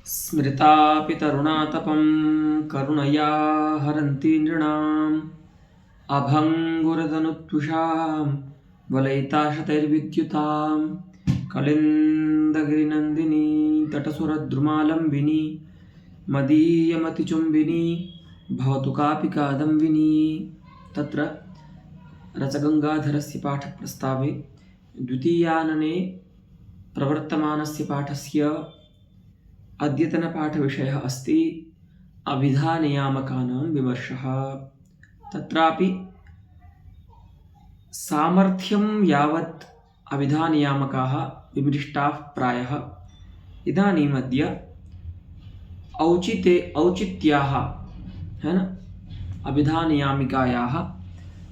स्मृतापि तरुणातपं करुणया हरन्ति नृणाम् अभङ्गुरतनुत्वषां वलयिताशतैर्विद्युतां कलिन्दगिरिनन्दिनी तटसुरद्रुमालम्बिनी मदीयमतिचुम्बिनी भवतु कापि कादम्बिनी। तत्र रसगङ्गाधरस्य पाठप्रस्तावे द्वितीयानने प्रवर्तमानस्य पाठस्य अद्यतनपाठविषयः अस्ति अभिधानियामकानां विमर्शः। तत्रापि सामर्थ्यं यावत् अभिधानियामकाः विमृष्टाः प्रायः। इदानीमद्य औचित्याः है न अभिधानियामिकायाः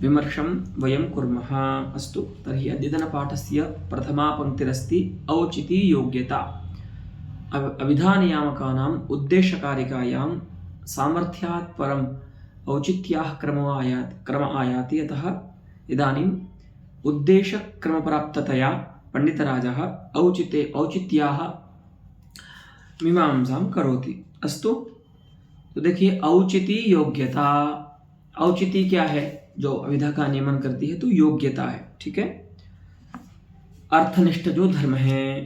विमर्शं वयं कुर्मः। अस्तु, तर्हि अद्यतनपाठस्य प्रथमा पङ्क्तिरस्ति औचिती योग्यता। अभिधानियामकानाम् उद्देश्यकारिकायां सामर्थ्यात् परम् औचित्याः क्रम आयाति। अतः इदानीम् उद्देशक्रमप्राप्ततया पंडितराजः औचित्याः मीमांसां करोति। अस्तु, तो देखिए औचिती योग्यता। औचिती क्या है? जो अभिधा का नियमन करती है तो योग्यता है, ठीक है। अर्थनिष्ठ जो धर्म है,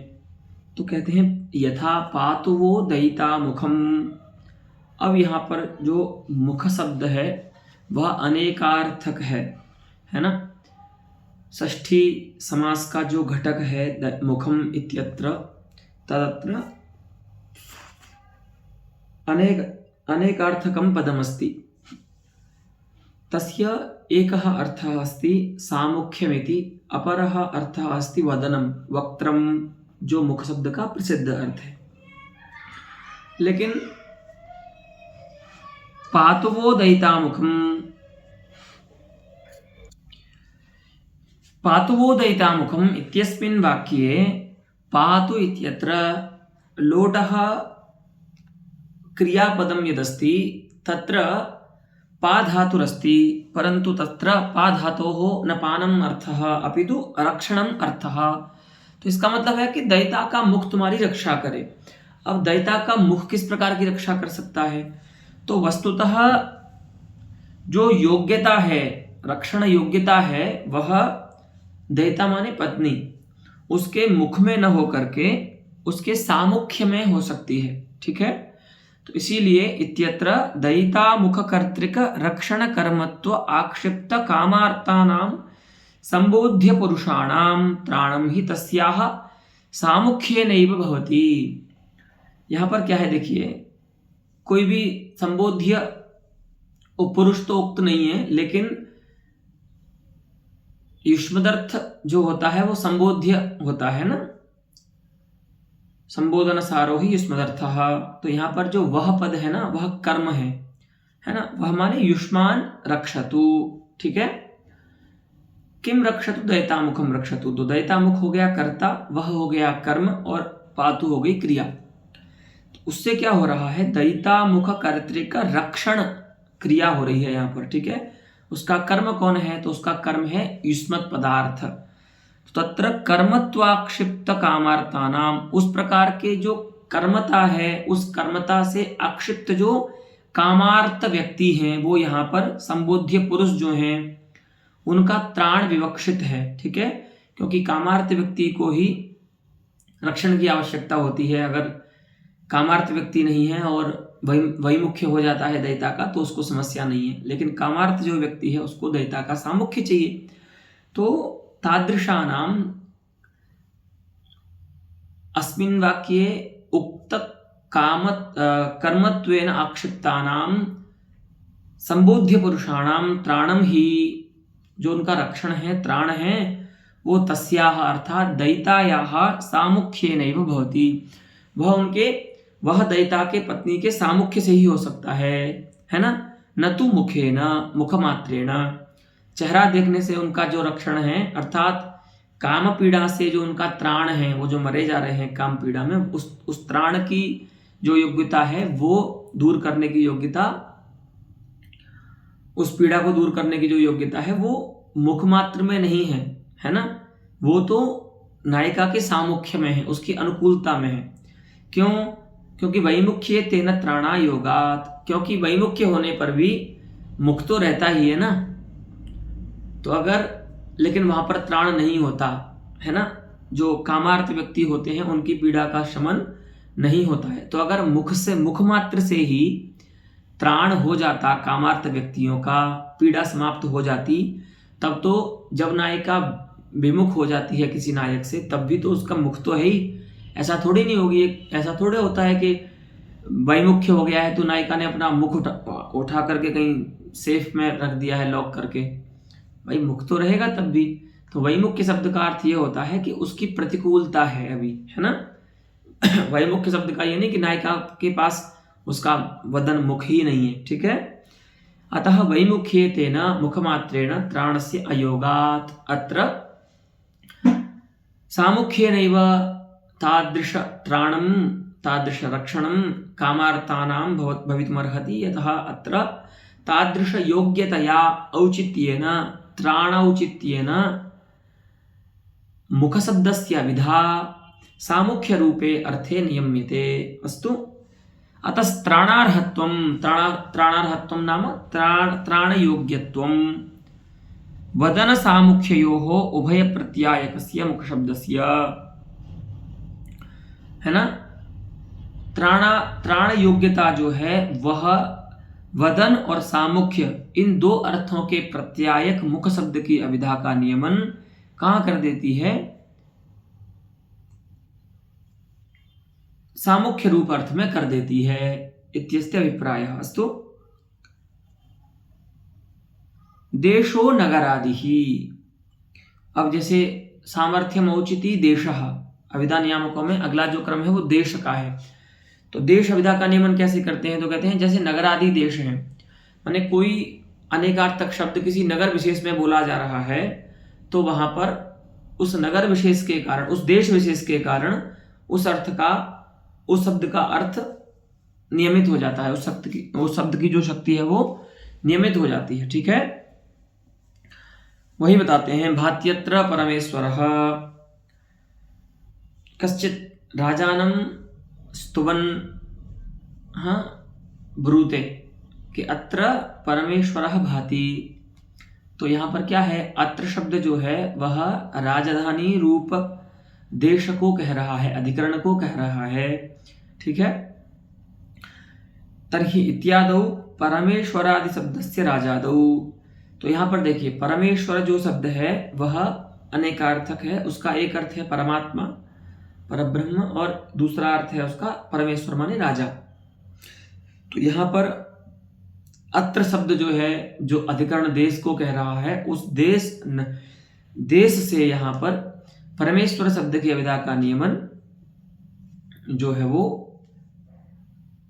तो कहते हैं यथा पातुवो दयिता मुखम। अब यहाँ पर जो मुख शब्द है वह अनेकार्थक है ना। षष्ठी समास का जो घटक है मुखम इत्यत्र तदत्र अनेकार्थकं पदमस्ति। तस्य एकः अर्थः अस्ति सामुख्यमिति, अपरः अर्थः अस्ति वदनं, वक्त्रं, जो मुख शब्द का प्रसिद्ध अर्थ है। लेकिन पातुवो दयितामुखम् इत्यस्मिन् वाक्ये पातु इत्यत्र लोटः क्रियापदं यदस्ति तत्र पा धातुरस्ति, परन्तु तत्र पा धातोः न पानम् अर्थः अपितु रक्षणम् अर्थः। तो इसका मतलब है कि दयिता का मुख तुम्हारी रक्षा करे। अब दयिता का मुख किस प्रकार की रक्षा कर सकता है? तो वस्तुतः जो योग्यता है, रक्षण योग्यता है, वह दयिता माने पत्नी, उसके मुख में न हो करके उसके सामुख्य में हो सकती है, ठीक है। तो इसीलिए इत्यत्र दयिता मुख कर्तृक रक्षण कर्मत्व आक्षिप्त कामार्तानां संबोध्य पुरुषाणां त्राणं ही तस्याः सामुख्येनैव भवति। यहाँ पर क्या है देखिए, कोई भी संबोध्य पुरुष तो उक्त नहीं है, लेकिन युष्मदर्थ जो होता है वो संबोध्य होता है ना, संबोधन सारो ही युष्मदर्थः। तो यहाँ पर जो वह पद है ना, वह कर्म है ना, वह माने युष्मान रक्षतु, ठीक है। किम रक्षतु? दयिता मुखम रक्षतु। तो दयिता मुख हो गया कर्ता, वह हो गया कर्म, और पातु हो गई क्रिया। तो उससे क्या हो रहा है? दयिता मुख कर्तृक रक्षण क्रिया हो रही है यहाँ पर, ठीक है। उसका कर्म कौन है? तो उसका कर्म है युष्मत् पदार्थ। तत्र कर्मत्वाक्षिप्त कामार्तानाम, उस प्रकार के जो कर्मता है, उस कर्मता से आक्षिप्त जो कामार्त व्यक्ति हैं, वो यहाँ पर संबोध्य पुरुष जो हैं उनका त्राण विवक्षित है, ठीक है। क्योंकि कामार्त व्यक्ति को ही रक्षण की आवश्यकता होती है। अगर कामार्त व्यक्ति नहीं है और वही मुख्य हो जाता है दयिता का, तो उसको समस्या नहीं है। लेकिन कामार्त जो व्यक्ति है उसको दयिता का सामुख्य चाहिए। तो तादृशानां अस्मिन् वाक्ये उक्त कर्मत्वेन आक्षिप्तानां संबोध्य पुरुषाणां त्राणं ही, जो उनका रक्षण है, त्राण है, वो तस्याः अर्थात दयितायाः सामुख्येनैव भवति। वह दयिता के पत्नी के सामुख्य से ही हो सकता है ना। न तो मुखेन, मुखमात्रेण, चेहरा देखने से उनका जो रक्षण है, अर्थात काम पीड़ा से जो उनका त्राण है, वो जो मरे जा रहे हैं काम पीड़ा में, उस त्राण की जो योग्यता है, वो दूर करने की योग्यता, उस पीड़ा को दूर करने की जो योग्यता है, वो मुखमात्र में नहीं है ना। वो तो नायिका के सामुख्य में है, उसकी अनुकूलता में है। क्यों? क्योंकि वैमुख्ये तेन त्राणा योगात, क्योंकि वैमुख्य होने पर भी मुख तो रहता ही है ना। तो अगर लेकिन वहां पर त्राण नहीं होता है ना, जो कामार्थ व्यक्ति होते हैं उनकी पीड़ा का शमन नहीं होता है। तो अगर मुख मात्र से ही त्राण हो जाता कामार्थ व्यक्तियों का, पीड़ा समाप्त हो जाती, तब तो जब नायिका विमुख हो जाती है किसी नायक से, तब भी तो उसका मुख तो है ही। ऐसा थोड़ी नहीं होगी, ऐसा थोड़े होता है कि वैमुख्य हो गया है तो नायिका ने अपना मुख उठा करके कहीं सेफ में रख दिया है लॉक करके, भाई मुख तो रहेगा तब भी। तो वैमुख्य शब्द का अर्थ ये होता है कि उसकी प्रतिकूलता है अभी, है ना। वैमुख्य शब्द का ये नहीं कि नायिका के पास उसका वदन मुख ही नहीं है, ठीक है। अतः वैमुख्ये तेन मुखमात्रेण त्राणस्य अयोगात् अत्र सामुख्येनैव तादृश त्राणं तादृश रक्षणं कामार्थानां भवितुमर्हति। यतः अत्र तादृश योग्यतया औचित्येन त्राणौचित्येन मुखशब्दस्य विधा सामुख्य रूपे अर्थे नियम्यते। अस्तु, अतस्त्राणार्हत्वं त्राणार्हत्वं नाम त्राणयोग्यत्वं वदन सामुख्ययोः उभय प्रत्यायकस्य मुखशब्दस्य, है ना। त्राण योग्यता जो है वह वदन और सामुख्य इन दो अर्थों के प्रत्यायक मुख शब्द की अविधा का नियमन कहां कर देती है, सामुख्य रूप अर्थ में कर देती है। इत्यस्य अभिप्रायः। अस्तु, देशो नगरादिहि। अब जैसे सामर्थ्यम औचिति देशः, अविधा नियामकों में अगला जो क्रम है वो देश का है। तो देश अविधा का नियमन कैसे करते हैं, तो कहते हैं जैसे नगरादि देश हैं, माने कोई अनेकार्थक शब्द किसी नगर विशेष में बोला जा रहा है, तो वहां पर उस नगर विशेष के कारण, उस देश विशेष के कारण उस शब्द का अर्थ नियमित हो जाता है। उस शब्द की जो शक्ति है वो नियमित हो जाती है, ठीक है। वही बताते हैं, भात्यत्र परमेश्वरः कश्चित् राजानं स्तुवन् ब्रूते कि अत्र परमेश्वरः भाति। तो यहां पर क्या है, अत्र शब्द जो है वह राजधानी रूप देश को कह रहा है, अधिकरण को कह रहा है, ठीक है। तर्हि इत्यादौ परमेश्वरादि शब्दस्य राजादौ। तो यहां पर देखिए परमेश्वर जो शब्द है वह अनेकार्थक है। उसका एक अर्थ है परमात्मा, परब्रह्म, और दूसरा अर्थ है उसका परमेश्वर माने राजा। तो यहां पर अत्र शब्द जो है, जो अधिकरण देश को कह रहा है, उस देश से यहां पर परमेश्वर शब्द की अविधा का नियमन जो है वो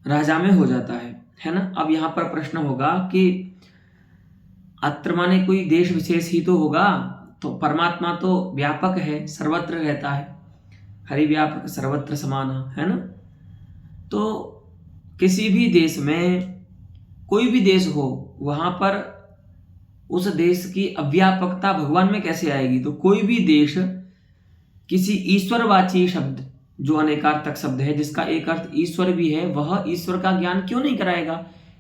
राजा में हो जाता है ना। अब यहां पर प्रश्न होगा कि अत्र माने कोई देश विशेष ही तो होगा, तो परमात्मा तो व्यापक है, सर्वत्र रहता है, हरिव्यापक सर्वत्र समान, है ना। तो किसी भी देश में, कोई भी देश हो, वहां पर उस देश की अव्यापकता भगवान में कैसे आएगी। तो कोई भी देश किसी ईश्वरवाची शब्द, जो अनेकार्थक शब्द है जिसका एक अर्थ ईश्वर भी है, वह ईश्वर का ज्ञान क्यों नहीं कराएगा,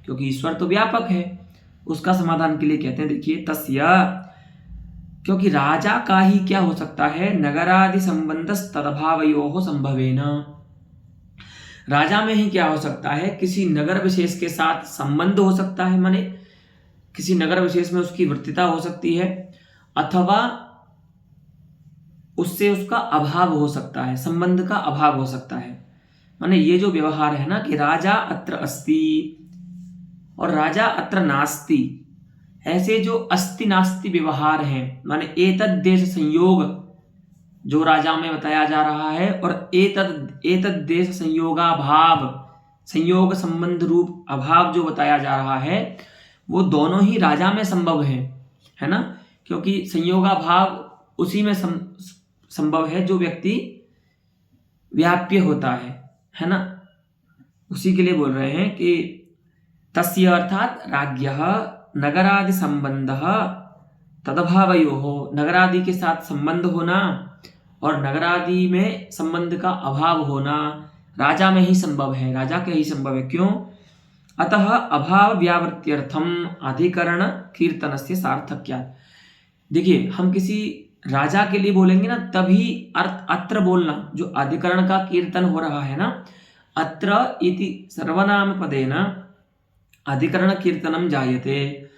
क्योंकि ईश्वर तो व्यापक है। उसका समाधान के लिए कहते हैं, देखिए तस्य, क्योंकि राजा का ही क्या हो सकता है, नगरादि संबंध तदभावयोः संभवेन। राजा में ही क्या हो सकता है, किसी नगर विशेष के साथ संबंध हो सकता है, माने किसी नगर विशेष में उसकी वृत्तिता हो सकती है, अथवा उससे उसका अभाव हो सकता है, संबंध का अभाव हो सकता है। माने ये जो व्यवहार है ना कि राजा अत्र अस्ति और राजा अत्र नास्ति, ऐसे जो अस्ति नास्ति व्यवहार हैं, माने एतद् देश संयोग जो राजा में बताया जा रहा है, और एतद् देश संयोगाभाव, संयोग संबंध रूप अभाव जो बताया जा रहा है, वो दोनों ही राजा में संभव है ना। क्योंकि संयोगाभाव उसी में संभव है जो व्यक्ति व्याप्य होता है ना। उसी के लिए बोल रहे हैं कि तस्य अर्थात राज्ञः नगरादि संबंधः तदभावयोः, नगरादि के साथ संबंध होना और नगरादि में संबंध का अभाव होना, राजा में ही संभव है, राजा के ही संभव है। क्यों? अतः अभाव व्यावृत्त्यर्थम अधिकरण कीर्तनस्य सार्थक्यात्। देखिए, हम किसी राजा के लिए बोलेंगे ना, तभी अर्थ अत्र बोलना, जो अधिकरण का कीर्तन हो रहा है ना, अत्र इति सर्वनाम पदेन अधिकरण कीर्तनम जायते,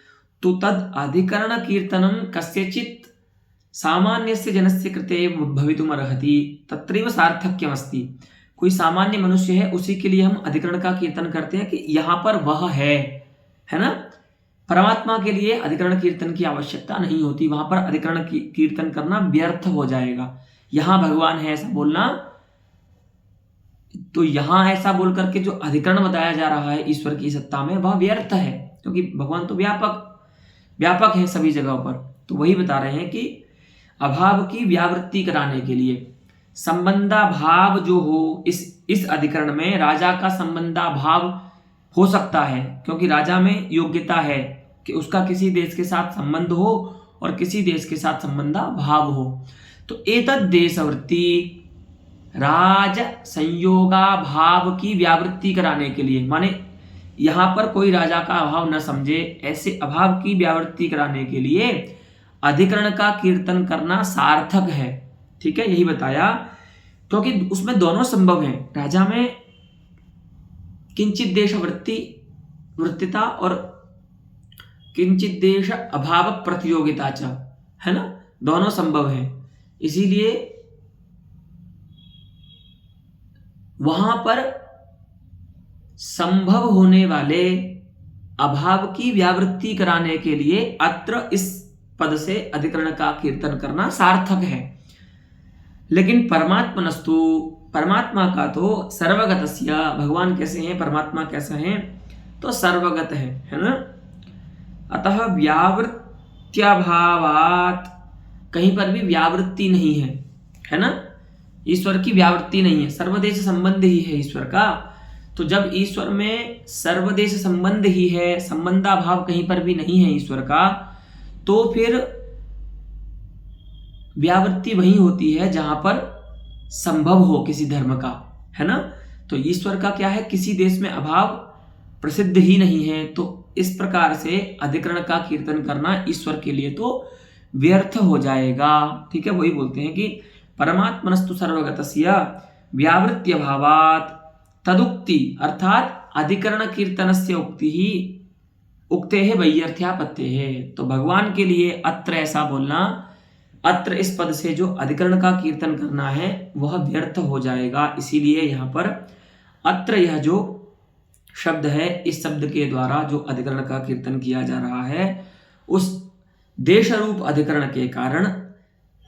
तो तद अधिकरण कीर्तनम कस्यचित् सामान्यस्य जनस्य कृते भवितुम अर्हति, तत्रैव सार्थक्यमस्ति। कोई सामान्य मनुष्य है, उसी के लिए हम अधिकरण का कीर्तन करते हैं कि यहाँ पर वह है ना। परमात्मा के लिए अधिकरण कीर्तन की आवश्यकता नहीं होती, वहां पर अधिकरण कीर्तन करना व्यर्थ हो जाएगा। यहां भगवान है ऐसा बोलना, तो यहां ऐसा बोल करके जो अधिकरण बताया जा रहा है ईश्वर की सत्ता में, वह व्यर्थ है, क्योंकि भगवान तो व्यापक है सभी जगहों पर। तो वही बता रहे हैं कि अभाव की व्यावृत्ति कराने के लिए संबंधा भाव जो हो, इस अधिकरण में राजा का संबंधा भाव हो सकता है, क्योंकि राजा में योग्यता है कि उसका किसी देश के साथ संबंध हो और किसी देश के साथ संबंधा भाव हो। तो एतद् देशवृत्ति राज संयोगा भाव की व्यावृत्ति कराने के लिए, माने यहां पर कोई राजा का अभाव न समझे, ऐसे अभाव की व्यावृत्ति कराने के लिए अधिकरण का कीर्तन करना सार्थक है। ठीक है, यही बताया, क्योंकि उसमें दोनों संभव है। राजा में किंचित देश वृत्तिता और किंचित देश अभाव प्रतियोगिता च, है ना, दोनों संभव है। इसीलिए वहां पर संभव होने वाले अभाव की व्यावृत्ति कराने के लिए अत्र इस पद से अधिकरण का कीर्तन करना सार्थक है। लेकिन परमात्मनस्तु, परमात्मा का तो सर्वगतस्य, भगवान कैसे हैं, परमात्मा कैसा है, तो सर्वगत है ना। अतः व्यावृत्त्यभावात्, कहीं पर भी व्यावृत्ति नहीं है ना, ईश्वर की व्यावृत्ति नहीं है, सर्वदेश संबंध ही है ईश्वर का। तो जब ईश्वर में सर्वदेश संबंध ही है, संबंधा भाव कहीं पर भी नहीं है ईश्वर का, तो फिर व्यावृत्ति वही होती है जहां पर संभव हो किसी धर्म का, है ना। तो ईश्वर का क्या है, किसी देश में अभाव प्रसिद्ध ही नहीं है, तो इस प्रकार से अधिकरण का कीर्तन करना ईश्वर के लिए तो व्यर्थ हो जाएगा। ठीक है, वही बोलते हैं कि परमात्मनस्तु सर्वगतस्य व्यावृत्ति अभावात् तदुक्ति, अर्थात अधिकरण कीर्तनस्य उक्ति ही उक्ते है वैयर्थ्यापत्ते है। तो भगवान के लिए अत्र ऐसा बोलना, अत्र इस पद से जो अधिकरण का कीर्तन करना है वह व्यर्थ हो जाएगा। इसीलिए यहाँ पर अत्र यह जो शब्द है, इस शब्द के द्वारा जो अधिकरण का कीर्तन किया जा रहा है, उस देश रूप अधिकरण के कारण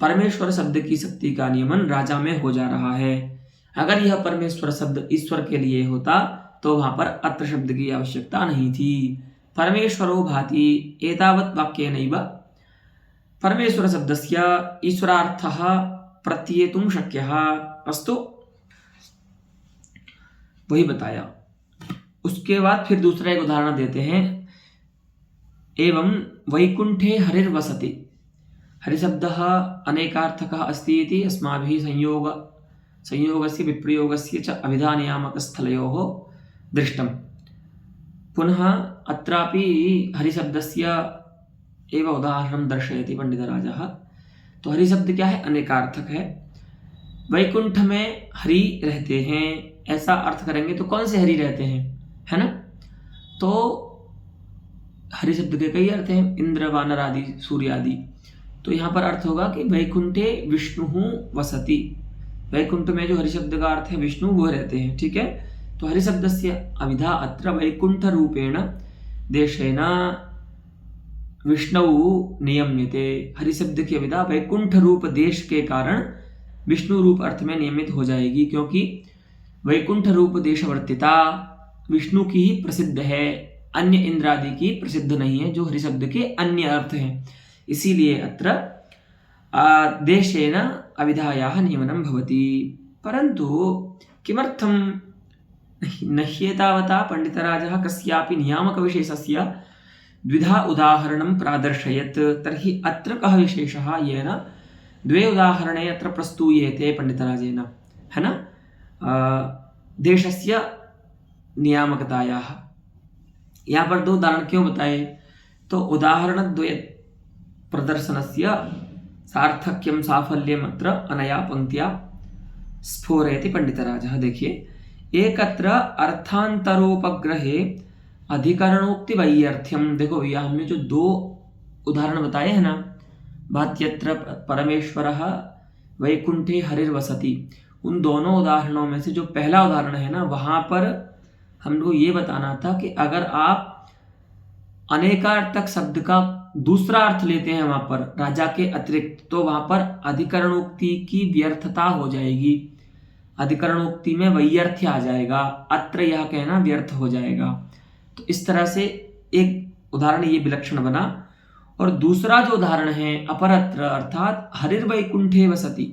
परमेश्वर शब्द की शक्ति का नियमन राजा में हो जा रहा है। अगर यह परमेश्वर शब्द ईश्वर के लिए होता तो वहां पर अत्र शब्द की आवश्यकता नहीं थी। परमेश्वरो भाति एतावत् वाक्येनैव परमेश्वर शब्दस्य ईश्वरार्थः प्रत्येतुं शक्यः। अस्तु, वही बताया। उसके बाद फिर दूसरा एक उदाहरण देते हैं। एवं वैकुंठे हरिर्वसति, हरिशब्दः अनेकार्थकः अस्ति इति अस्माभिः संयोगस्य विप्रयोगस्य च अभिधानियामकस्थलयोः दृष्टम्। पुनः अत्रापि हरिशब्दस्य एव उदाहरणं दर्शयति पंडितराजः। तो हरिशब्द क्या है, अनेकार्थक है। वैकुंठ में हरि रहते हैं, ऐसा अर्थ करेंगे तो कौन से हरि रहते हैं, है ना। तो हरि शब्द के कई अर्थ हैं, इंद्र, वानर आदि, सूर्य आदि। तो यहाँ पर अर्थ होगा कि वैकुंठे विष्णु वसति, वैकुंठ में जो हरि शब्द का अर्थ है विष्णु, वो रहते हैं। ठीक है, तो हरि शब्दस्य अविधा अत्र वैकुंठ रूपेण देशेन विष्णु नियम्यते। हरि शब्द की अविधा वैकुंठ रूप देश के कारण विष्णु रूप अर्थ में नियमित हो जाएगी, क्योंकि वैकुंठ रूप देशवर्तिता विष्णु की ही प्रसिद्ध है, अन्य इंद्र आदि की प्रसिद्ध नहीं है, जो हरि शब्द के अन्य अर्थ हैं। इसीलिए अत्र देशेन अविधायाः नियमनं भवति। परन्तु किमर्थं न ह्येतावता पंडितराजः कस्यापि नियामकविशेषस्य द्विधा उदाहरणं प्रादर्शयत्, तर्हि अत्र कः विशेषः येन द्वे उदाहरणे अत्र प्रस्तूयेते पंडितराजेन, है ना। देशस्य नियामकतायाः। यहाँ पर दो उदाहरण क्यों बताए? तो उदाहरणद्वय प्रदर्शनस्य सार्थक्यं साफल्यम् अत्र अनया पंक्त्या स्फोरयति पंडितराजः। देखिए, एकत्र अर्थांतरोपग्रहे अधिकरणोक्ति वैयर्थ्यम। देखो, यह हमने जो दो उदाहरण बताए हैं ना, भात्यत्र परमेश्वरः वैकुंठे हरिर्वसति, उन दोनों उदाहरणों में से जो पहला उदाहरण है ना, वहां पर हमको ये बताना था कि अगर आप अनेकार्थक शब्द का दूसरा अर्थ लेते हैं वहां पर राजा के अतिरिक्त, तो वहां पर अधिकरणोक्ति की व्यर्थता हो जाएगी, अधिकरणोक्ति में वैयर्थ्य आ जाएगा, अत्र यह कहना व्यर्थ हो जाएगा। तो इस तरह से एक उदाहरण ये विलक्षण बना। और दूसरा जो उदाहरण है अपरत्र अर्थात हरिर्वैकुंठे वसति,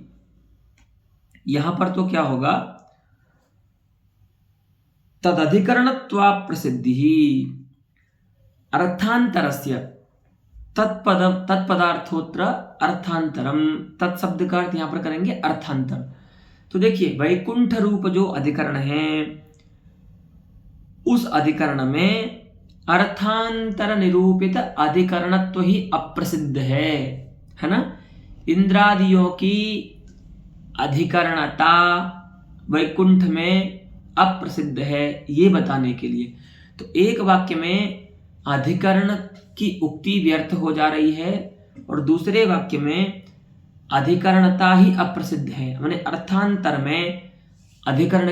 यहां पर तो क्या होगा, तदधिकरणत्वा प्रसिद्धि अर्थांतरस्य तत्पदार्थोत्र अर्थांतरम। तत्शब्द का अर्थ यहां पर करेंगे अर्थांतर। तो देखिए, वैकुंठ रूप जो अधिकरण है, उस अधिकरण में अर्थांतर निरूपित अधिकरणत्व ही अप्रसिद्ध है ना। इंद्रादियों की अधिकरणता वैकुंठ में अप्रसिद्ध है, ये बताने के लिए। तो एक वाक्य में अधिकरण की उक्ति व्यर्थ हो जा रही है और दूसरे वाक्य में अधिकरणता ही अप्रसिद्ध है, माने अर्थांतर में अधिकरण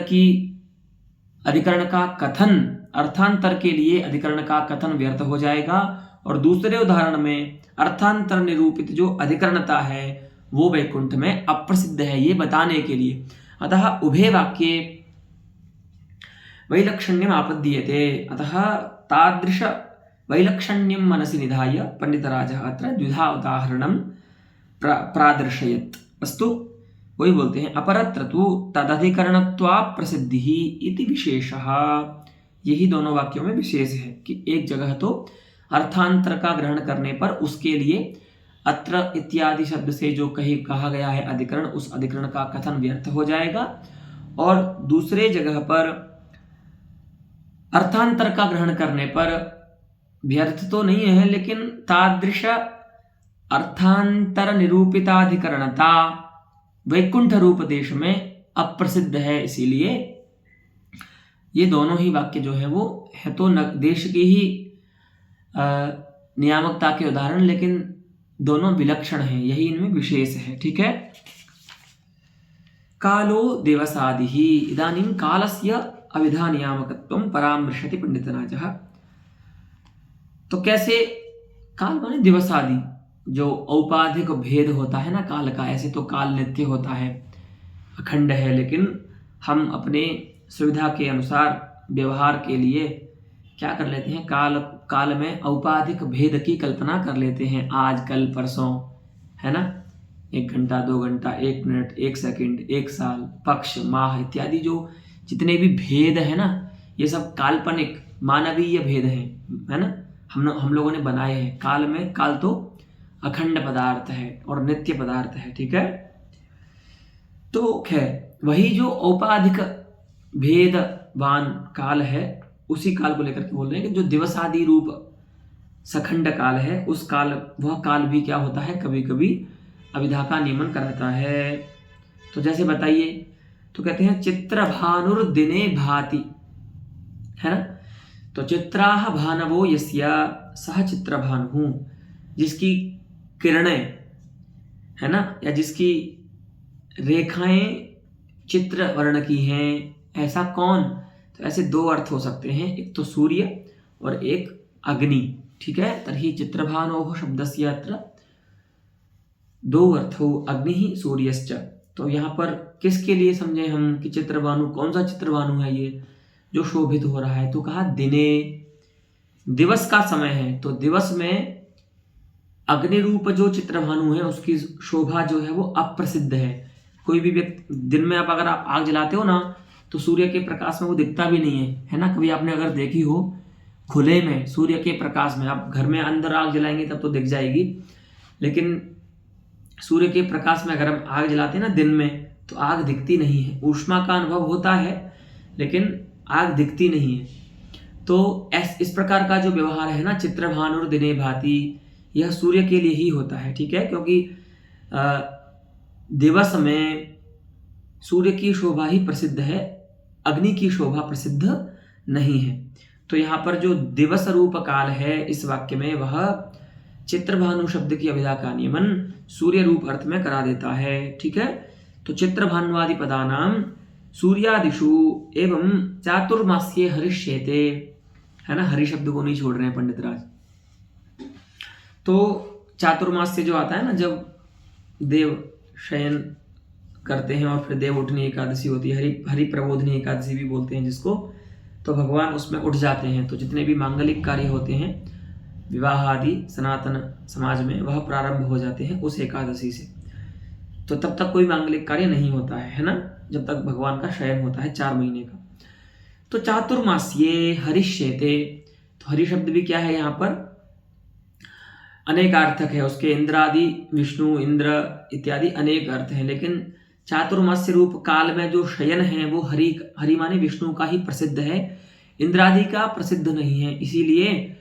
का कथन, अर्थांतर के लिए अधिकरण का कथन व्यर्थ हो जाएगा। और दूसरे उदाहरण में अर्थांतर निरूपित जो अधिकरणता है वो वैकुंठ में अप्रसिद्ध है, ये बताने के लिए। अतः उभे वाक्ये वैलक्षण्यम आपद्यते। अतः तादृश वैलक्षण्यं मनसि निधाय पंडितराजः अत्र द्विधा उदाहरणं प्रादर्शयत्। अस्तु, वही बोलते हैं अपरत्र तु तदधिकरणत्वा प्रसिद्धिः इति विशेषः। यही दोनों वाक्यों में विशेष है कि एक जगह तो अर्थांतर का ग्रहण करने पर उसके लिए अत्र इत्यादि शब्द से जो कहा गया है अधिकरण, उस अधिकरण का कथन व्यर्थ हो जाएगा, और दूसरे जगह पर अर्थांतर का ग्रहण करने पर व्यर्थ तो नहीं है, लेकिन तादृश अर्थांतर निरूपिताधिकरणता वैकुंठ रूप देश में अप्रसिद्ध है। इसीलिए ये दोनों ही वाक्य जो है वो है तो देश की ही नियामकता के उदाहरण, लेकिन दोनों विलक्षण हैं, यही इनमें विशेष है। ठीक है। कालो दिवसादिः। इदानीं कालस्य अविधा नियामकत्वं परामर्शति पंडितराजः। तो कैसे काल माने दिवस आदि, जो औपाधिक भेद होता है ना काल का, ऐसे तो काल नित्य होता है, अखंड है, लेकिन हम अपने सुविधा के अनुसार व्यवहार के लिए क्या कर लेते हैं, काल में औपाधिक भेद की कल्पना कर लेते हैं, आज कल परसों, है ना, 1 घंटा 2 घंटा 1 मिनट 1 सेकंड 1 साल पक्ष माह इत्यादि जो जितने भी भेद है ना, ये सब काल्पनिक मानवीय भेद है ना, हम लोगों ने बनाए हैं। काल में काल तो अखंड पदार्थ है और नित्य पदार्थ है। ठीक है। तो खैर वही जो औपाधिक भेदवान काल है, उसी काल को लेकर के बोल रहे हैं कि जो दिवसादि रूप सखंड काल है, उस काल, वह काल भी क्या होता है, कभी कभी अविधा का नियमन कराता है। तो जैसे बताइए, तो कहते हैं चित्रभानुर्दिने भाति, है ना। तो चित्राह भानवो यस्य सह चित्रभानु, जिसकी किरणें, है ना, या जिसकी रेखाएं चित्र वर्ण की हैं, ऐसा कौन। तो ऐसे 2 अर्थ हो सकते हैं, एक तो सूर्य और एक अग्नि। ठीक है। तर्हि चित्रभानोः शब्दस्य अत्र 2 अर्थो अग्नि सूर्यश्च। तो यहाँ पर किसके लिए समझे हम कि चित्रभानु, कौन सा चित्रभानु है ये जो शोभित हो रहा है। तो कहा दिने, दिवस का समय है, तो दिवस में अग्नि रूप जो चित्रभानु है उसकी शोभा जो है वो अप्रसिद्ध है। कोई भी व्यक्ति दिन में अगर आप आग जलाते हो ना, तो सूर्य के प्रकाश में वो दिखता भी नहीं है ना। कभी आपने अगर देखी हो खुले में सूर्य के प्रकाश में, आप घर में अंदर आग जलाएंगे तब तो दिख जाएगी, लेकिन सूर्य के प्रकाश में अगर हम आग जलाते हैं ना दिन में, तो आग दिखती नहीं है। ऊष्मा का अनुभव होता है, लेकिन आग दिखती नहीं है। तो इस प्रकार का जो व्यवहार है ना, चित्रभानुर दिने भाति, यह सूर्य के लिए ही होता है, ठीक है, क्योंकि दिवस में सूर्य की शोभा ही प्रसिद्ध है, अग्नि की शोभा प्रसिद्ध नहीं है। तो यहाँ पर जो दिवस रूप काल है इस वाक्य में, वह चित्रभानु शब्द की अभिधा का नियमन सूर्य रूप अर्थ में करा देता है, ठीक है। तो चित्रभानुवादि पदानाम सूर्यादिषु एवं चातुर्मास्ये हरिष्येते, है ना, हरि शब्द को नहीं छोड़ रहे हैं पंडित राज। तो चातुर्मास्य जो आता है ना, जब देव शयन करते हैं और फिर देव उठनी एकादशी होती है, हरि प्रबोधनी एकादशी भी बोलते हैं जिसको, तो भगवान उसमें उठ जाते हैं। तो जितने भी मांगलिक कार्य होते हैं विवाह आदि सनातन समाज में, वह प्रारंभ हो जाते हैं उस एकादशी से। तो तब तक कोई मांगलिक कार्य नहीं होता है ना, जब तक भगवान का शयन होता है 4 महीने का। तो चातुर्मास्ये हरिष्येते, तो हरि शब्द भी क्या है यहाँ पर, अनेकार्थक है, उसके इंद्रादि, विष्णु, इंद्र इत्यादि अनेक अर्थ हैं। लेकिन चातुर्मास्य रूप काल में जो शयन है वो हरि माने विष्णु का ही प्रसिद्ध है, इंद्रादि का प्रसिद्ध नहीं है। इसीलिए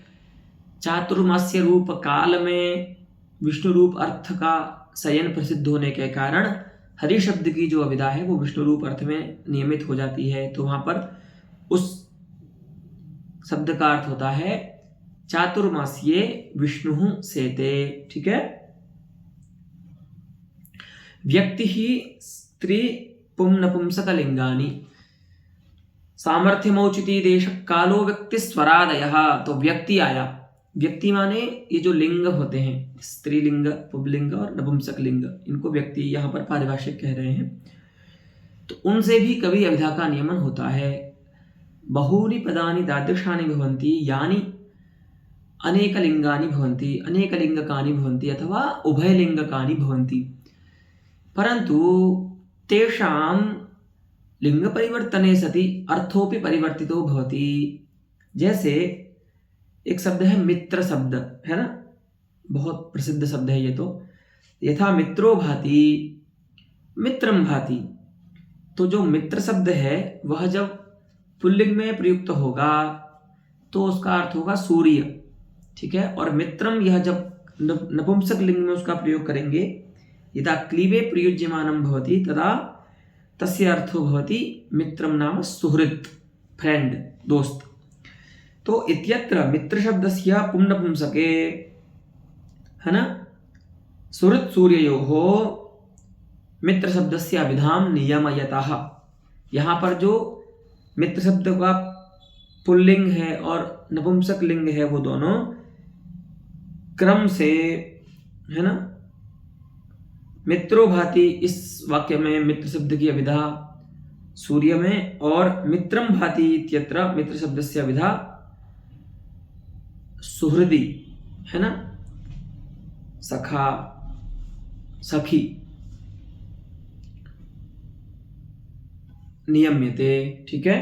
चातुर्मास्य रूप काल में विष्णु रूप अर्थ का शयन प्रसिद्ध होने के कारण हरि शब्द की जो अभिधा है वो विष्णु रूप अर्थ में नियमित हो जाती है। तो वहां पर उस शब्द का अर्थ होता है चातुर्मास्ये विष्णु सेते, ठीक है। व्यक्ति ही स्त्री पुम नपुंसक लिंगानी सामर्थ्यमौचिति देश कालो व्यक्ति स्वरादयः। तो व्यक्ति आया, व्यक्ति माने ये जो लिंग होते हैं, स्त्रीलिंग, पुंलिंग और नपुंसक लिंग, इनको व्यक्ति यहाँ पर पारिभाषिक कह रहे हैं। तो उनसे भी कभी अभिधा का नियमन होता है। बहूनि पदानि तादृशानि भवन्ति यानि अनेकलिंगानि भवन्ति, अनेकलिंगकानि भवन्ति अथवा उभयलिंगकानि भवन्ति, परंतु तेषां लिंग परिवर्तने सति अर्थोपि परिवर्तितो भवति। जैसे एक शब्द है मित्र शब्द, है ना, बहुत प्रसिद्ध शब्द है ये। तो यथा मित्रो भाति मित्रम भाति, तो जो मित्र शब्द है वह जब पुल्लिंग में प्रयुक्त होगा तो उसका अर्थ होगा सूर्य, ठीक है। और मित्रम यह जब नपुंसक लिंग में उसका प्रयोग करेंगे, यदा क्लीबे प्रयुज्यमानं भवति तदा तस्य अर्थो भवति मित्रम नाम सुहृत्, फ्रेंड, दोस्त। तो इत्यत्र मित्र शब्दस्य पुंनपुंसके, है ना, सुहृत् सूर्ययोः मित्र शब्दस्य अभिधां नियमयतः। यहाँ पर जो मित्र शब्द का पुल्लिंग है और नपुंसक लिंग है वो दोनों क्रम से, है ना, मित्रो भाति इस वाक्य में मित्र शब्द की अभिधा सूर्य में, और मित्रम भाति इत्यत्र मित्र शब्द से अभिधा सुहृदी, है ना, सखा, सखी, नियम्यते, ठीक है।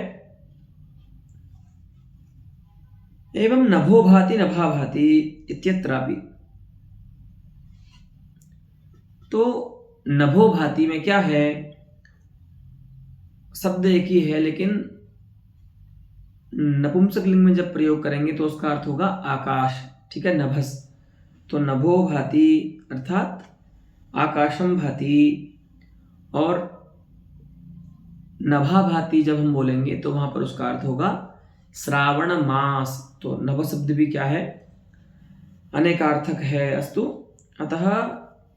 एवं नभो भाति नभा भाति इत्यत्रापि। तो नभो भाति में क्या है, शब्द एक ही है लेकिन नपुंसक लिंग में जब प्रयोग करेंगे तो उसका अर्थ होगा आकाश, ठीक है, नभस। तो नभो भाति अर्थात आकाशम भाति, और नभा भाति जब हम बोलेंगे तो वहां पर उसका अर्थ होगा श्रावण मास। तो नभ शब्द भी क्या है, अनेकार्थक है, अस्तु। अतः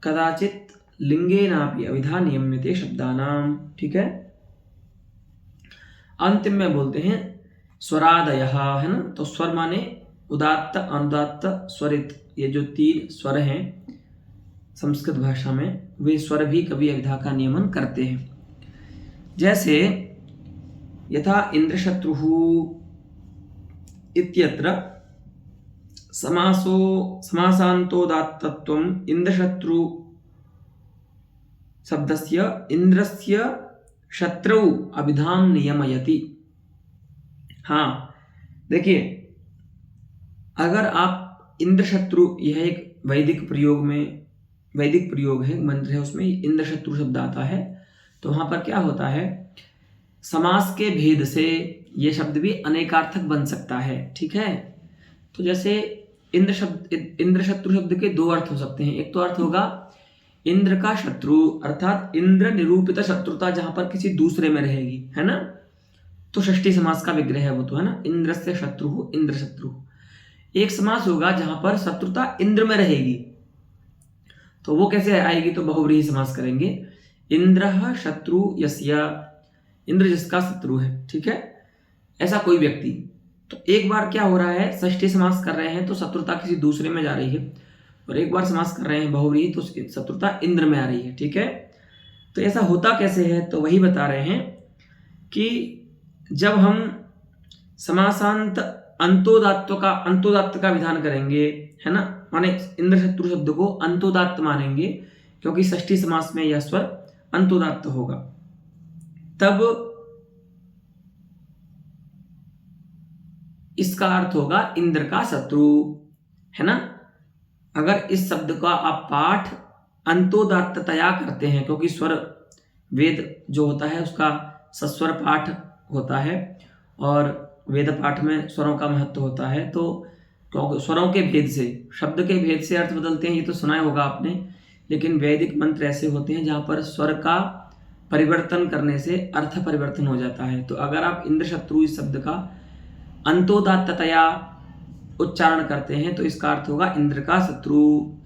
कदाचित लिंगेनापि अभिधा नियम्यते शब्दानाम, ठीक है। अंतिम में बोलते हैं स्वरादयः, है ना। तो स्वर माने उदात्त, अनुदात्त, स्वरित, ये जो 3 स्वर हैं संस्कृत भाषा में, वे स्वर भी कभी अभिधा का नियमन करते हैं। जैसे यथा इंद्रशत्रुः इत्यत्र समासान्तोदात्तत्वम् इंद्रशत्रु शब्दस्य इंद्रस्य शत्रु अभिधां नियमयति। हाँ देखिए, अगर आप इंद्रशत्रु, यह एक वैदिक प्रयोग है, मंत्र है, उसमें इंद्रशत्रु शब्द आता है। तो वहां पर क्या होता है, समास के भेद से ये शब्द भी अनेकार्थक बन सकता है। ठीक है, तो जैसे इंद्र शत्रु शब्द के दो अर्थ हो सकते हैं। एक तो अर्थ होगा इंद्र का शत्रु, अर्थात इंद्र निरूपित शत्रुता जहां पर किसी दूसरे में रहेगी, है ना, तो षष्ठी समास का विग्रह है वो, तो है ना, इंद्र से शत्रु इंद्र शत्रु। एक समास होगा जहां पर शत्रुता इंद्र में रहेगी, तो वो कैसे आएगी, तो बहुव्रीहि समास करेंगे। इंद्र शत्रु यस्य, इंद्र जिसका शत्रु है। ठीक है, ऐसा कोई व्यक्ति। तो एक बार क्या हो रहा है, षष्ठी समास कर रहे हैं तो शत्रुता किसी दूसरे में जा रही है, और एक बार समास कर रहे हैं बहुव्रीहि तो शत्रुता इंद्र में आ रही है। ठीक है, तो ऐसा होता कैसे है, तो वही बता रहे हैं कि जब हम समासांत अंतोदात्त का विधान करेंगे, है ना, माने इंद्र शत्रु शब्द को अंतोदात्त मानेंगे क्योंकि षष्ठी समास में यह स्वर अंतोदात्त होगा, तब इसका अर्थ होगा इंद्र का शत्रु, है ना। अगर इस शब्द का आप पाठ अंतोदात्ततया करते हैं, क्योंकि स्वर वेद जो होता है उसका सस्वर पाठ होता है और वेद पाठ में स्वरों का महत्व होता है, तो क्योंकि स्वरों के भेद से, शब्द के भेद से अर्थ बदलते हैं, ये तो सुना होगा आपने। लेकिन वैदिक मंत्र ऐसे होते हैं जहां पर स्वर का परिवर्तन करने से अर्थ परिवर्तन हो जाता है। तो अगर आप इंद्र शत्रु इस शब्द का अंतोदात्ततया उच्चारण करते हैं तो इसका अर्थ होगा इंद्र का शत्रु,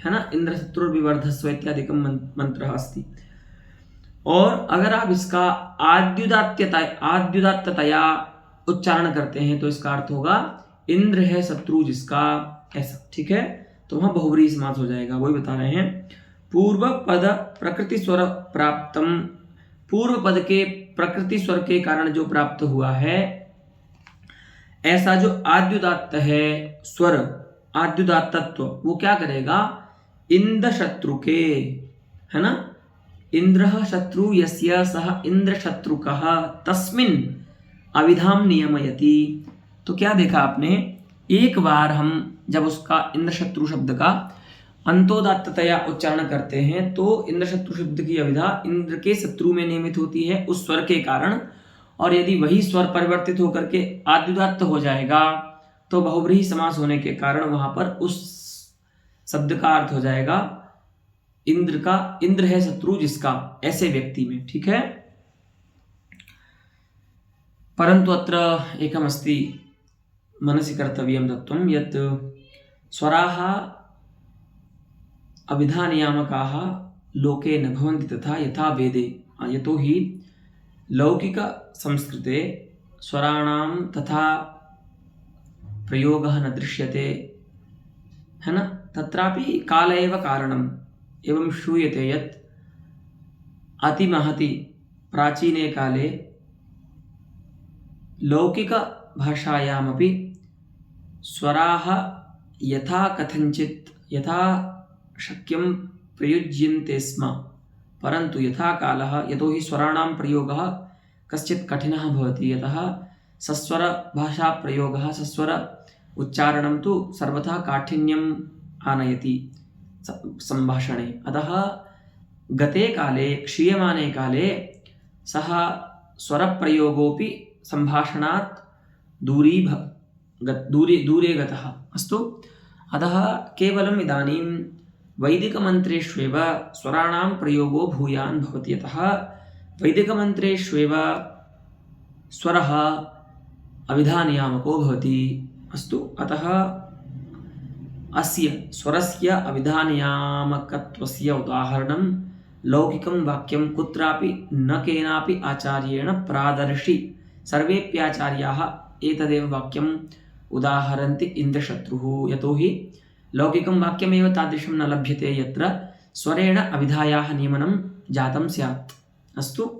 है ना, इंद्र शत्रु विवर्धस्व इत्यादिकम मंत्र अस्ति। और अगर आप इसका आद्युदात्ततया उच्चारण करते हैं तो इसका अर्थ होगा इंद्र है शत्रु जिसका, ऐसा। ठीक है, तो वहां बहुव्रीहि समास हो जाएगा, वही बता रहे हैं। पूर्व पद प्रकृति स्वर प्राप्तम, पूर्व पद के प्रकृति स्वर के कारण जो प्राप्त हुआ है, ऐसा जो आद्युदात्त है स्वर, आद्युदात्तत्व, वो क्या करेगा, इंद्र शत्रु के, है ना, इंद्र शत्रु यस्य सह इंद्र शत्रुकः तस्मिन् अविधाम नियमयति। तो क्या देखा आपने, एक बार हम जब उसका इंद्र शत्रु शब्द का अंतोदात्ततया उच्चारण करते हैं तो इंद्र शत्रु शब्द की अविधा इंद्र के शत्रु में नियमित होती है उस स्वर के कारण, और यदि वही स्वर परिवर्तित होकर के आद्युदात्त हो जाएगा तो बहुव्रीहि समास होने के कारण वहां पर उस शब्द का अर्थ हो जाएगा इंद्र का, इंद्र है शत्रु जिसका, ऐसे व्यक्ति में। ठीक है, परंतु अत्र एकमस्ति मनसि कर्तव्यं तत्त्वं यत् स्वराः अभिधानियामकाः लोके न भवन्ति तथा यथा वेदे, यतो हि लौकिक संस्कृते स्वराणां तथा प्रयोगः न दृश्यते, है ना, तत्रापि काल एव कारणम्। एवं श्रूयते यत् अतिमहति प्राचीने काले लौकिक भाषायामपि स्वराः यथा कथञ्चित् यथा शक्यं प्रयुज्यन्ते स्म, परन्तु यथा कालः, यतो हि स्वराणां प्रयोगः कश्चित् कठिनः भवति, यतः सस्वर भाषा प्रयोगः, सस्वर उच्चारणं तु सर्वथा काठिन्यम् आनयति संभाषणे। अतः गते काले, क्षीयमाने काले सः स्वरप्रयोगोऽपि संभाषणात् दूरे गतः। अस्तु, अतः केवलम् इदानीं वैदिकमन्त्रेष्वेव स्वराणां प्रयोगो भूयान् भवति, यतः वैदिकमन्त्रेष्वेव स्वरः अभिधानियामको भवति। अस्तु, अतः अस्य स्वरस्य अभिधानियामकत्वस्य उदाहरणं लौकिकं वाक्यं कुत्रापि न केनापि आचार्येण प्रादर्शि, सर्वेप्याचार्याः एतदेव वाक्यम् उदाहरन्ति इन्द्रशत्रुः, यतो हि लौकिकं वाक्यमेव तादृशं न लभ्यते यत्र स्वरेण अभिधायाः नियमनं जातं स्यात्। अस्तु,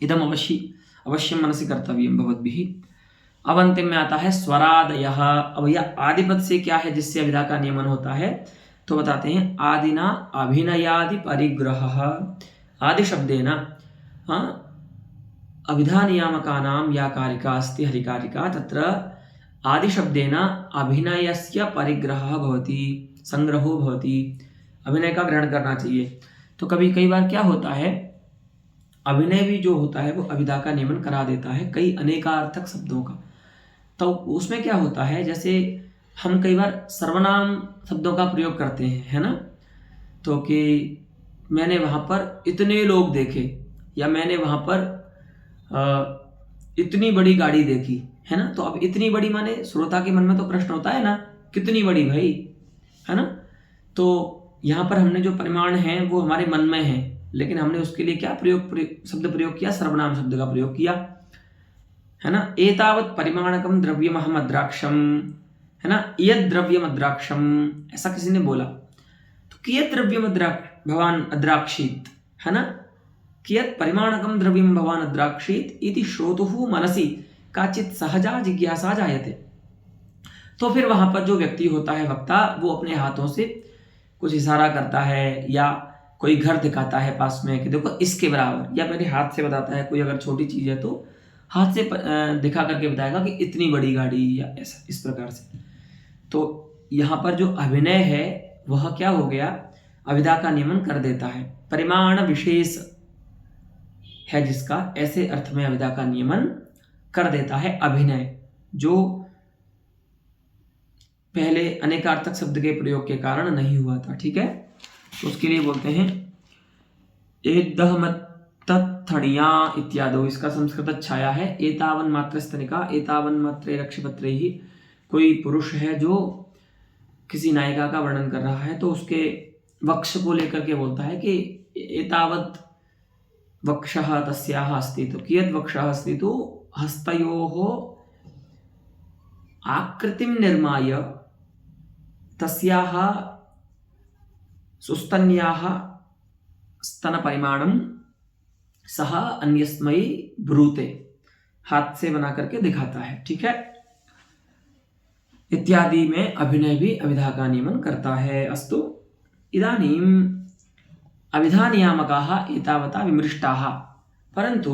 इदम् अवश्यं मनसि कर्तव्यं भवद्भिः। अब अंतिम में आता है स्वरादयः। अब यह आदिपद से क्या है जिससे अभिधा का नियमन होता है, तो बताते हैं आदिना अभिनयादि परिग्रहः। आदि शब्देन अभिधा नियामकानां या कारिका अस्ति हरिकारिका, तत्र आदि शब्देन अभिनयस्य परिग्रहः भवति, संग्रहो भवति, अभिनय का ग्रहण करना चाहिए। तो कई बार क्या होता है, अभिनय भी जो होता है वो अभिधा का नियमन करा देता है कई अनेकार्थक शब्दों का। तो उसमें क्या होता है, जैसे हम कई बार सर्वनाम शब्दों का प्रयोग करते हैं, है ना, तो कि मैंने वहाँ पर इतने लोग देखे, या मैंने वहाँ पर इतनी बड़ी गाड़ी देखी, है ना। तो अब इतनी बड़ी माने श्रोता के मन में तो प्रश्न होता है ना, कितनी बड़ी भाई, है ना। तो यहाँ पर हमने जो परिमाण है वो हमारे मन में है, लेकिन हमने उसके लिए क्या शब्द प्रयोग किया, सर्वनाम शब्द का प्रयोग किया, है ना। एतावत् परिमाणकम द्रव्यमहम अद्राक्षम, है ना, यद द्रव्यम अद्राक्षम, ऐसा किसी ने बोला, तो कियत् द्रव्यम भवान अद्राक्षीत, है ना, कियत् परिमाणकम द्रव्यम भवान अद्राक्षीत इति श्रोतुः मनसि काचित् सहजा जिज्ञासा जायते। तो फिर वहां पर जो व्यक्ति होता है वक्ता, वो अपने हाथों से कुछ इशारा करता है या कोई घर दिखाता है पास में कि देखो इसके बराबर, या मेरे हाथ से बताता है, कोई अगर छोटी चीज है तो हाथ से दिखा करके बताएगा कि इतनी बड़ी गाड़ी, या ऐसा इस प्रकार से। तो यहाँ पर जो अभिनय है वह क्या हो गया, अभिधा का नियमन कर देता है, परिमाण विशेष है जिसका, ऐसे अर्थ में अभिधा का नियमन कर देता है अभिनय, जो पहले अनेकार्थक शब्द के प्रयोग के कारण नहीं हुआ था। ठीक है, तो उसके लिए बोलते हैं एदहमत्तथणिया इत्यादि, इसका संस्कृत छाया है एतावन मात्र स्तनिका एतावन मात्रे रक्षपत्रे ही। कोई पुरुष है जो किसी नायिका का वर्णन कर रहा है, तो उसके वक्ष को लेकर के बोलता है कि एतावत् वक्षः तस्याः अस्ति, तो कियद् वक्षः अस्ति, तो हस्तयोः आकृतिं निर्माय तस्याः सुस्तन्याः स्तनपरिमाणं सह अन्यस्मै ब्रूते, हाथ से बना करके दिखाता है। ठीक है, इत्यादि में अभिनय भी अभिधा का नियमन करता है। अस्तु, इदानीम् अभिधा नियामकाः एतावता विमृष्टाः, परन्तु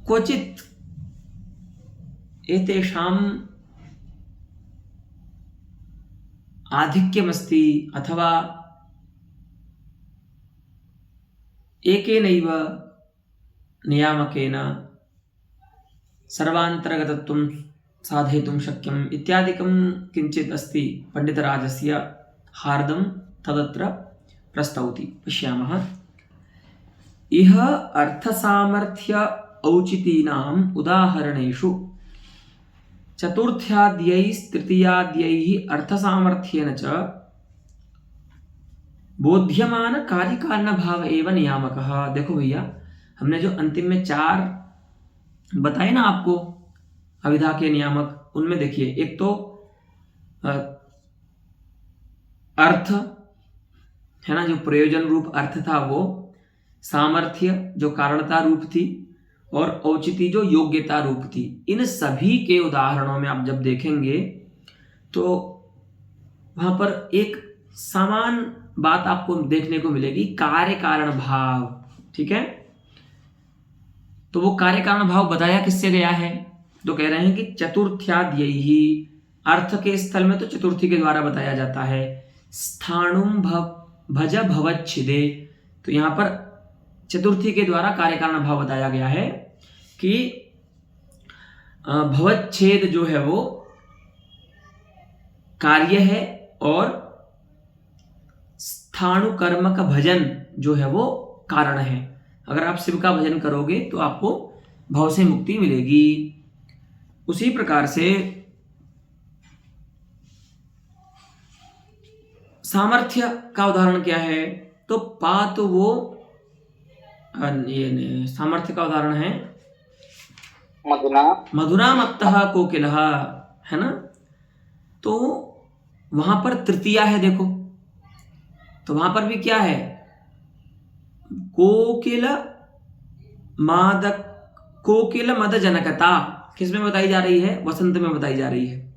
क्वचित् एतेषाम् आधिक्यमस्ति, अथवा एकेनैव नियामकेन सर्वान्तर्गतत्वं साधयितुं शक्यम् इत्यादिकं किञ्चित् अस्ति पंडितराजस्य हार्दं तदत्र प्रस्तौति। पश्यामः। इह अर्थसामर्थ्य औचितीनाम् उदाहरणेषु चतुर्थ्याद्यैस्तृतीयाद्यैः अर्थसामर्थ्येन च बोध्यमान कार्यकारण भाव एव नियामकः। देखो भैया, हमने जो अंतिम में 4 बताए ना आपको अभिधा के नियामक, उनमें देखिए एक तो अर्थ है ना, जो प्रयोजन रूप अर्थ था वो, सामर्थ्य जो कारणता रूप थी, और औचिती जो योग्यता रूप थी। इन सभी के उदाहरणों में आप जब देखेंगे तो वहां पर एक समान बात आपको देखने को मिलेगी, कार्य कारण भाव। ठीक है, तो वो कार्य कारण भाव बताया किससे गया है, तो कह रहे हैं कि चतुर्थ्याद्यैहि, अर्थ के स्थल में तो चतुर्थी के द्वारा बताया जाता है। स्थाणुम भज भवच्छिदे, तो यहां पर चतुर्थी के द्वारा कार्य कारण भाव बताया गया है कि भवच्छेद जो है वो कार्य है, और स्थाणु कर्म का भजन जो है वो कारण है। अगर आप शिव का भजन करोगे तो आपको भव से मुक्ति मिलेगी। उसी प्रकार से सामर्थ्य का उदाहरण क्या है, तो पात वो ये सामर्थ्य का उदाहरण है मधुना मत्तः कोकिलः, है ना। तो वहां पर तृतीया है, देखो, तो वहां पर भी क्या है, कोकिल मद जनकता किसमें बताई जा रही है, वसंत में बताई जा रही है।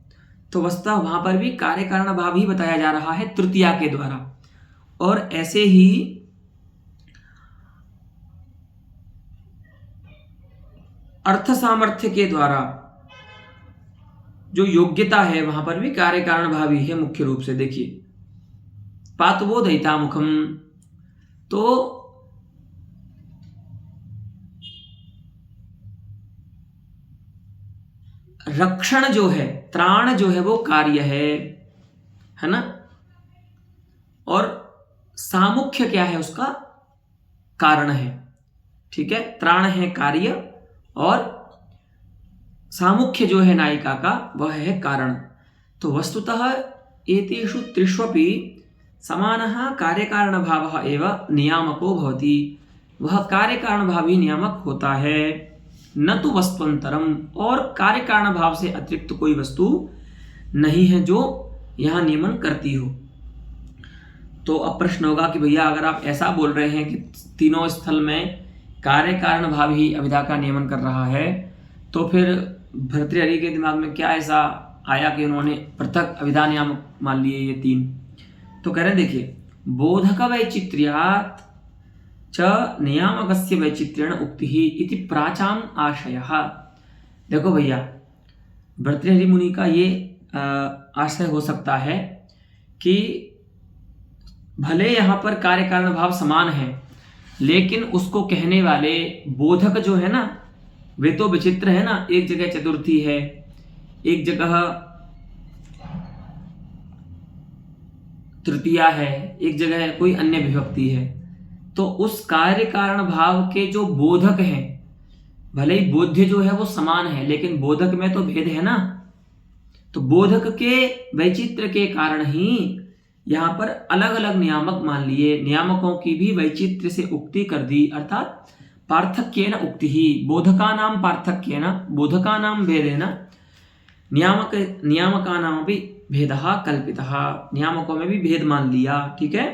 तो वस्तुतः वहां पर भी कार्य कारण भाव ही बताया जा रहा है तृतीया के द्वारा। और ऐसे ही अर्थ सामर्थ्य के द्वारा जो योग्यता है वहां पर भी कार्य कारण भाव ही है मुख्य रूप से। देखिए, पातवो दयिता मुखम, तो रक्षण जो है, त्राण जो है वो कार्य है ना, और सामुख्य क्या है, उसका कारण है। ठीक है, त्राण है कार्य और सामुख्य जो है नायिका का वह है कारण। तो वस्तुतः एतेषु त्रिष्वपि समानः कार्यकारणभावः एव नियामको भवति। वह कार्यकारणभावी नियामक होता है, न तो वस्तुअंतरम, और कार्यकारण भाव से अतिरिक्त कोई वस्तु नहीं है जो यहां नियमन करती हो। तो अब प्रश्न होगा कि भैया अगर आप ऐसा बोल रहे हैं कि तीनों स्थल में कार्य कारण भाव ही अविदा का नियमन कर रहा है, तो फिर भर्तृहरि के दिमाग में क्या ऐसा आया कि उन्होंने पृथक अविदा नियामक मान लिए ये तीन। तो कह रहे हैं देखिए, बोधक वैचित्र्यात् च नियामकस्य वैचित्र्येण उक्तिः इति प्राचाम आशयः। देखो भैया, भर्तृहरि मुनि का ये आशय हो सकता है कि भले यहाँ पर कार्य कारण भाव समान है, लेकिन उसको कहने वाले बोधक जो है ना, वे तो विचित्र है ना। एक जगह चतुर्थी है, एक जगह तृतीया है, एक जगह कोई अन्य विभक्ति है। तो उस कार्य कारण भाव के जो बोधक हैं, भले ही बोध्य जो है वो समान है, लेकिन बोधक में तो भेद है ना। तो बोधक के वैचित्र के कारण ही यहां पर अलग अलग नियामक मान लिए, नियामकों की भी वैचित्र से उक्ति कर दी, अर्थात पार्थक्येन उक्ति ही। बोधकानां पार्थक्येन बोधकानां भेदेन नियामकानां भी भेदः कल्पितः, नियामकों में भी भेद मान लिया। ठीक है,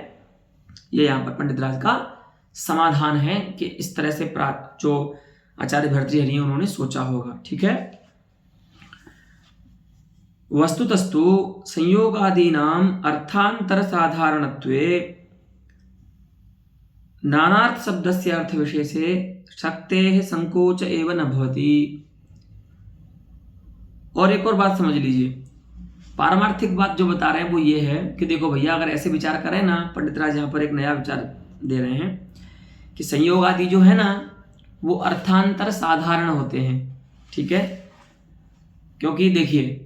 ये यहाँ पर पंडित राज का समाधान है कि इस तरह से जो आचार्य भर्तृहरि उन्होंने सोचा होगा। ठीक है, वस्तुतस्तु संयोगादीनां अर्थांतर साधारणत्वे नानार्थ शब्दस्य अर्थ विशेषे शक्तेः संकोच एव न भवति। और एक और बात समझ लीजिए, पारमार्थिक बात जो बता रहे हैं वो ये है कि देखो भैया, अगर ऐसे विचार करें ना, पंडित राज यहाँ पर एक नया विचार दे रहे हैं कि संयोग आदि जो है ना वो अर्थांतर साधारण होते हैं। ठीक है, क्योंकि देखिए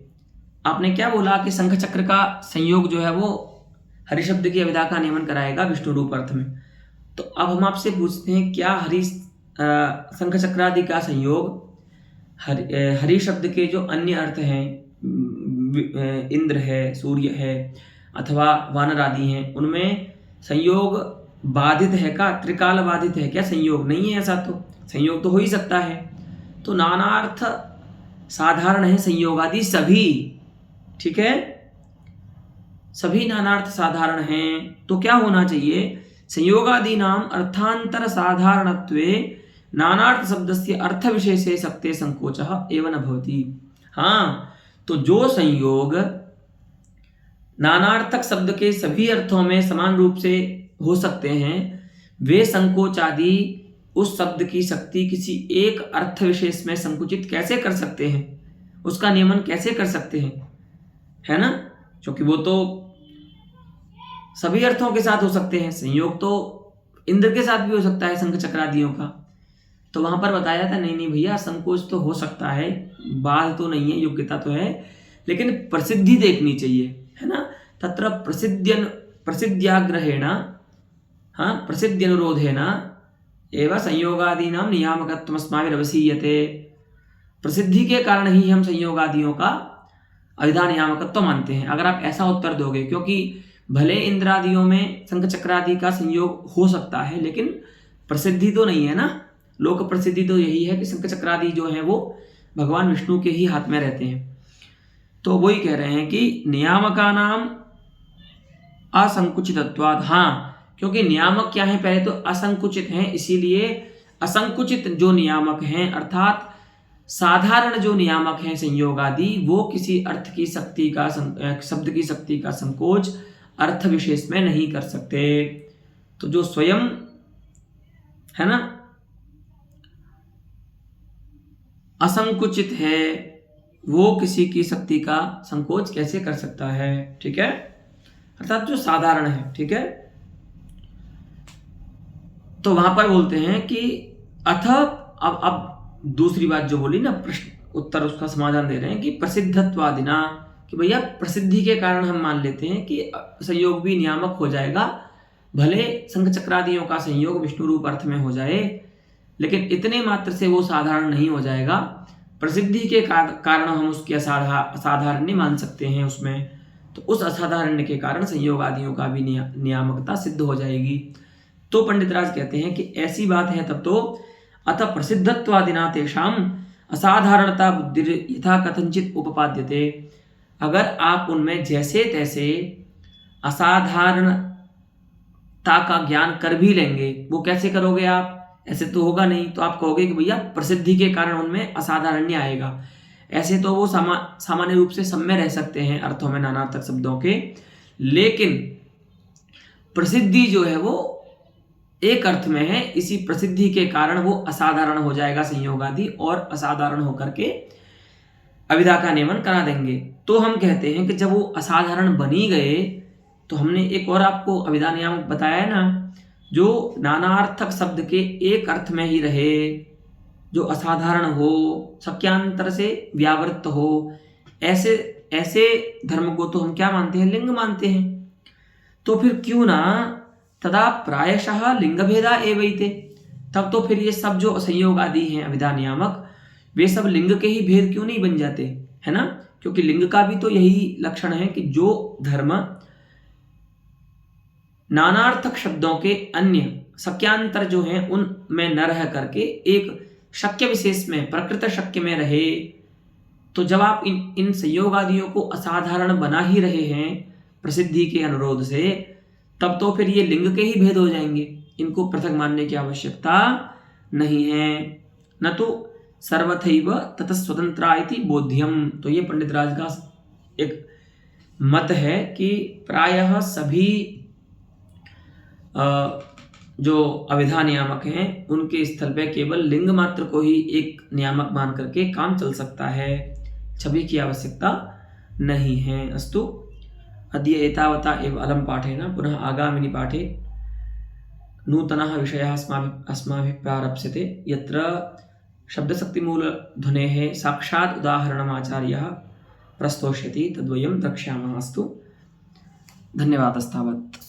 आपने क्या बोला कि शंख चक्र का संयोग जो है वो हरि शब्द की अविदा का नियमन कराएगा विष्णु रूप अर्थ में। तो अब हम आपसे पूछते हैं, क्या शंख चक्रादि का संयोग हरि शब्द के जो अन्य अर्थ हैं, इंद्र है, सूर्य है अथवा वानर आदि हैं, उनमें संयोग बाधित है का, त्रिकाल बाधित है क्या? संयोग नहीं है ऐसा, तो संयोग तो हो ही सकता है। तो नानार्थ साधारण है संयोग आदि सभी। ठीक है, सभी नानार्थ साधारण हैं। तो क्या होना चाहिए? संयोगादि नाम अर्थांतर साधारणत्वे नानार्थ शब्दस्य अर्थ विशेषे शक्ते संकोचः एव न भवति। हाँ, तो जो संयोग नानार्थक शब्द के सभी अर्थों में समान रूप से हो सकते हैं, वे संकोच आदि उस शब्द की शक्ति किसी एक अर्थ विशेष में संकुचित कैसे कर सकते हैं, उसका नियमन कैसे कर सकते हैं, है ना? क्योंकि वो तो सभी अर्थों के साथ हो सकते हैं। संयोग तो इंद्र के साथ भी हो सकता है शंख चक्रादियों का। तो वहां पर बताया था नहीं नहीं भैया, संकोच तो हो सकता है, बाध तो नहीं है, योग्यता तो है, लेकिन प्रसिद्धि देखनी चाहिए, है ना? तत्र प्रसिद्ध्याग्रहेण, हाँ, प्रसिद्ध्यनुरोधेन एवं संयोगादीनां नियामकत्वमस्माभिरवसीयते। प्रसिद्धि के कारण ही हम संयोगादियों का अविधा नियामकत्व मानते हैं। अगर आप ऐसा उत्तर दोगे, क्योंकि भले इंद्रादियों में शंख चक्रादि का संयोग हो सकता है, लेकिन प्रसिद्धि तो नहीं है ना। लोक प्रसिद्धि तो यही है कि शंख चक्रादि जो है वो भगवान विष्णु के ही हाथ में रहते हैं। तो वही कह रहे हैं कि नियामकानाम असंकुचितत्वात्। हाँ, क्योंकि नियामक क्या है? पहले तो असंकुचित हैं, इसीलिए असंकुचित जो नियामक हैं, अर्थात साधारण जो नियामक हैं संयोग आदि, वो किसी अर्थ की शक्ति का, शब्द की शक्ति का संकोच अर्थ विशेष में नहीं कर सकते। तो जो स्वयं है ना असंकुचित है, वो किसी की शक्ति का संकोच कैसे कर सकता है? ठीक है, अर्थात जो साधारण है। ठीक है, तो वहां पर बोलते हैं कि अथ, अब दूसरी बात जो बोली ना, प्रश्न उत्तर उसका समाधान दे रहे हैं कि प्रसिद्धत्वादिना, कि भैया प्रसिद्धि के कारण हम मान लेते हैं कि संयोग भी नियामक हो जाएगा, भले संघ चक्रादियों का संयोग विष्णु रूप अर्थ में हो जाए, लेकिन इतने मात्र से वो साधारण नहीं हो जाएगा। प्रसिद्धि के कारण हम उसकी असाधारण्य मान सकते हैं उसमें, तो उस असाधारण्य के कारण संयोग आदियों का भी नियामकता सिद्ध हो जाएगी। तो पंडितराज कहते हैं कि ऐसी बात है तब तो अतः प्रसिद्धत्वादिना तेषाम असाधारणता बुद्धि यथा कथंचित उपपाद्यते। अगर आप उनमें जैसे तैसे असाधारणता का ज्ञान कर भी लेंगे, वो कैसे करोगे आप, ऐसे तो होगा नहीं, तो आप कहोगे कि भैया प्रसिद्धि के कारण उनमें असाधारण्य आएगा। ऐसे तो वो सामान्य रूप से सब में रह सकते हैं अर्थों में, नानार्थक शब्दों के, लेकिन प्रसिद्धि जो है वो एक अर्थ में है, इसी प्रसिद्धि के कारण वो असाधारण हो जाएगा संयोग आदि, और असाधारण होकर के अविदा का नियमन करा देंगे। तो हम कहते हैं कि जब वो असाधारण बनी गए, तो हमने एक और आपको अविदा नियामक बताया है ना, जो नानार्थक शब्द के एक अर्थ में ही रहे, जो असाधारण हो, शक्यांतर से व्यावृत्त हो, ऐसे ऐसे धर्म को तो हम क्या मानते हैं, लिंग मानते हैं। तो फिर क्यों ना तदा प्रायशः लिंग भेदा एवैते, तब तो फिर ये सब जो संयोग आदि हैं अविदा नियामक, वे सब लिंग के ही भेद क्यों नहीं बन जाते, है ना। क्योंकि लिंग का भी तो यही लक्षण है कि जो धर्म नानार्थक शब्दों के अन्य शक्यांतर जो हैं उनमें न रह करके एक शक्य विशेष में, प्रकृत शक्य में रहे, तो जब आप इन संयोग आदियों को असाधारण बना ही रहे हैं प्रसिद्धि के अनुरोध से, तब तो फिर ये लिंग के ही भेद हो जाएंगे, इनको पृथक मानने की आवश्यकता नहीं है। न तो सर्वथैव ततः स्वतंत्रा इति बोध्यम। तो ये पंडितराज का एक मत है कि प्रायः सभी जो अविधा नियामक हैं उनके स्थल पे केवल लिंग मात्र को ही एक नियामक मान करके काम चल सकता है, छवि की आवश्यकता नहीं है। अस्तु अद्य एतावता एव अलम पाठेन पुनः आगामिनि पाठे नूतनः विषयः अस्माभिः प्रारप्स्यते, यत्र शब्दशक्तिमूलध्वनेः साक्षात् उदाहरणम् आचार्यः प्रस्तोष्यति, तद्वयं द्रक्ष्यामः। अस्तु, धन्यवादस्तावत्।